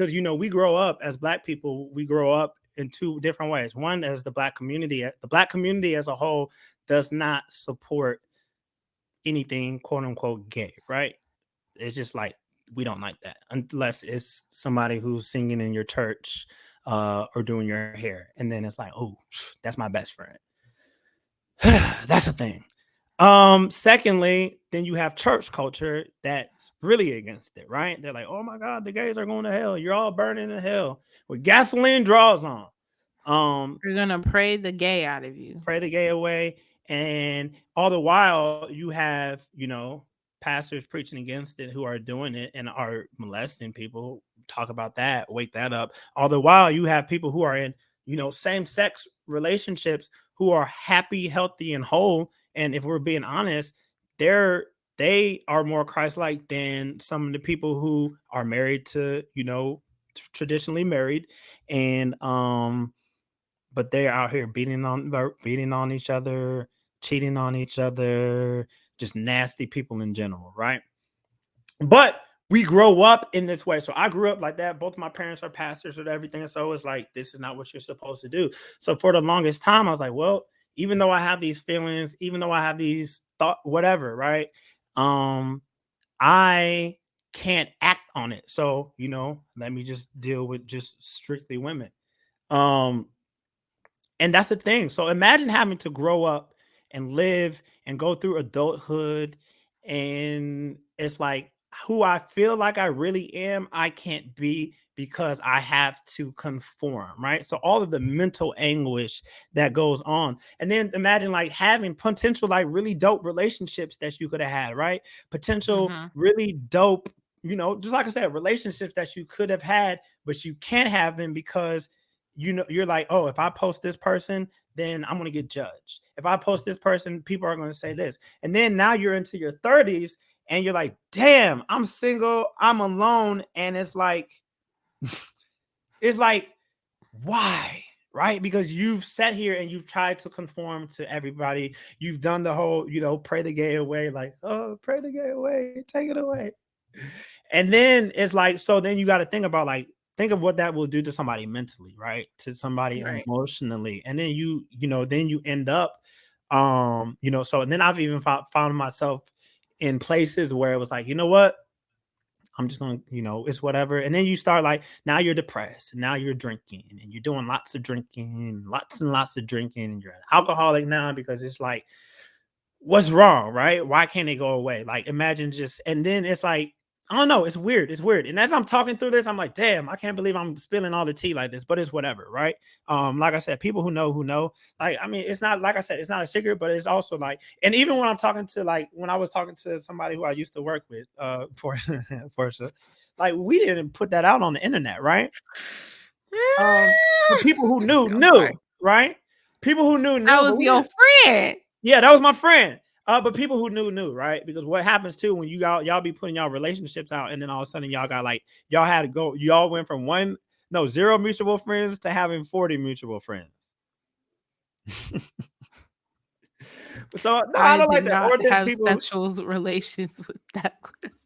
because we grow up as Black people, we grow up in two different ways. One, as the Black community as a whole does not support anything quote unquote gay, right? It's just like we don't like that unless it's somebody who's singing in your church or doing your hair, and then it's like, oh, that's my best friend. That's a thing. Secondly, then you have church culture that's really against it, right? They're like, oh my God, the gays are going to hell. You're all burning in hell with gasoline draws on. You're gonna pray the gay out of you. Pray the gay away. And all the while, you have, pastors preaching against it who are doing it and are molesting people. Talk about that, wake that up. All the while, you have people who are in, same sex relationships who are happy, healthy, and whole. And if we're being honest, they are more Christ-like than some of the people who are married to, traditionally married, and but they're out here beating on each other, cheating on each other, just nasty people in general, right? But we grow up in this way. So I grew up like that. Both of my parents are pastors or everything. So it's like, this is not what you're supposed to do. So for the longest time, I was like, well, even though I have these feelings, even though I have these thought, whatever, right? Um, I can't act on it. So, let me just deal with just strictly women. Um, and that's the thing. So imagine having to grow up and live and go through adulthood. And it's like who I feel like I really am, I can't be because I have to conform, right? So all of the mental anguish that goes on. And then imagine like having potential, like really dope relationships that you could have had, right? Potential, Hmm. really dope, just like I said, relationships that you could have had, but you can't have them because you're like, oh, if I post this person, then I'm going to get judged. If I post this person, people are going to say this. And then now you're into your 30s and you're like, damn, I'm single, I'm alone. And it's like, why? Right? Because you've sat here and you've tried to conform to everybody. You've done the whole, pray the gay away, like, oh, pray the gay away, take it away. And then it's like, so then you got to think about like, think of what that will do to somebody mentally, right? To somebody Right. emotionally. And then then you end up, so and then I've even found myself in places where it was like, you know what? I'm just gonna, it's whatever. And then you start like, now you're depressed, and now you're drinking, and you're doing lots of drinking, lots and lots of drinking, and you're an alcoholic now because it's like, what's wrong, right? Why can't it go away? Like, imagine just, and then it's like, I don't know, it's weird. It's weird. And as I'm talking through this, I'm like, damn, I can't believe I'm spilling all the tea like this, but it's whatever, right? Like I said, people who know. Like, I mean, it's not, like I said, it's not a secret, but it's also like, and even when I'm talking to, like, when I was talking to somebody who I used to work with, for sure, like, we didn't put that out on the internet, right? But people who I'm sorry. knew, right? People who I knew, but was we your didn't. friend. Yeah, that was my friend. But people who knew, right? Because what happens too when y'all be putting y'all relationships out, and then all of a sudden y'all got like, y'all had to go, y'all went from zero mutual friends to having 40 mutual friends. So no, I I don't did like that. not Or then have people, sexual relations with that.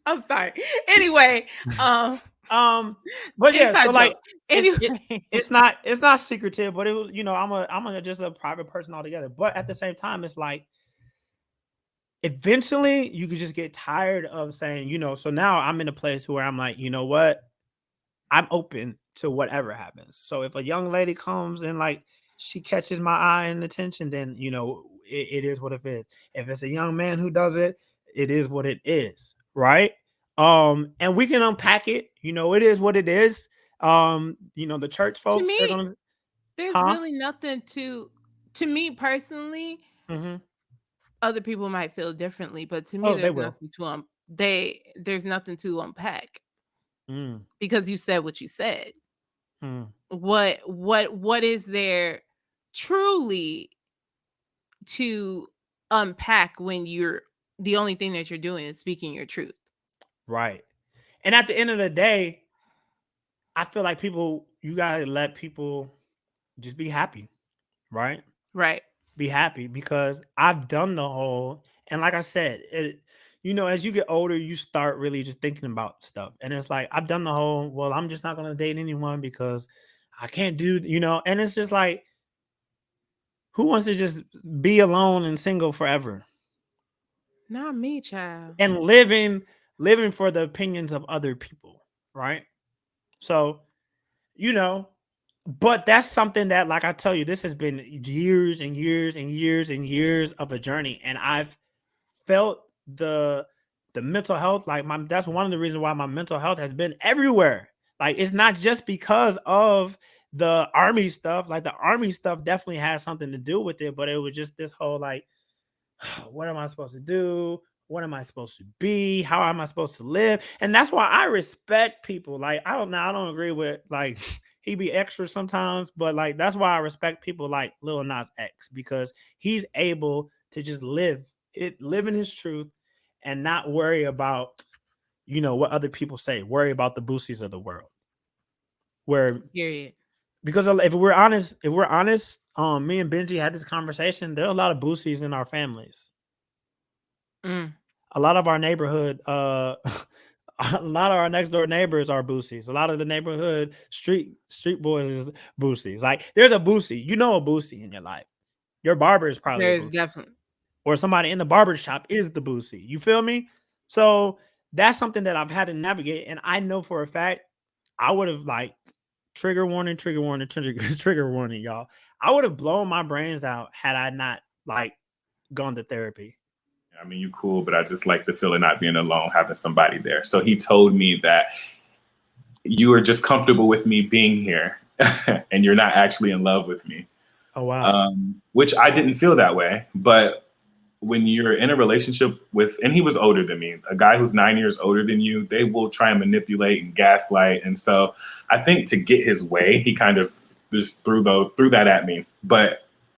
I'm sorry. Anyway, um, but yeah, so inside like joke. it's Anyway, it, it's not secretive, but it was, I'm just a private person altogether. But at the same time, it's like eventually you could just get tired of saying, so now I'm in a place where I'm like, you know what? I'm open to whatever happens. So if a young lady comes and like she catches my eye and attention, then it is what it is. If it's a young man who does it, it is what it is, right? And we can unpack it. It is what it is. The church to folks, they're me, gonna, there's huh? really nothing to me personally, Hmm. other people might feel differently, but to me Oh, they there's will. nothing to there's nothing to unpack Mm, because you said what you said. mm, What is there truly to unpack when you're the only thing that you're doing is speaking your truth? right. And at the end of the day, I feel like you gotta let people just be happy, right? Right. Be happy because I've done the whole, and like I said, as you get older, you start really just thinking about stuff. And it's like, I've done the whole, well, I'm just not going to date anyone because I can't do, and it's just like, who wants to just be alone and single forever Not me, child. and living for the opinions of other people, right? So, you know, but that's something that, like I tell you, this has been years and years and years and years of a journey, and I've felt the mental health, like that's one of the reasons why my mental health has been everywhere. Like, it's not just because of the army stuff. Like, the army stuff definitely has something to do with it, but it was just this whole like, what am I supposed to do? What am I supposed to be? How am I supposed to live? And that's why I respect people. Like, I don't agree with, like, he be extra sometimes, but like, that's why I respect people like Lil Nas X, because he's able to just live in his truth and not worry about, what other people say, worry about the boosies of the world. Where, Period. because if we're honest, me and Benji had this conversation. There are a lot of boosies in our families. Mm. A lot of our neighborhood, a lot of our next door neighbors are boosies. A lot of the neighborhood street boys is boosies. Like, there's a boosie, a boosie in your life. Your barber is probably a There's boosie, definitely. or somebody in the barber shop is the boosie. You feel me? So that's something that I've had to navigate, and I know for a fact I would have, like, trigger warning, trigger warning, trigger trigger warning, y'all. I would have blown my brains out had I not, like, gone to therapy. I mean, you cool, but I just like the feeling not being alone, having somebody there. So he told me that you are just comfortable with me being here and you're not actually in love with me. Oh, wow. Which I didn't feel that way. But when you're in a relationship with, and he was older than me, a guy who's 9 years older than you, they will try and manipulate and gaslight. And so I think to get his way, he kind of just threw that at me. But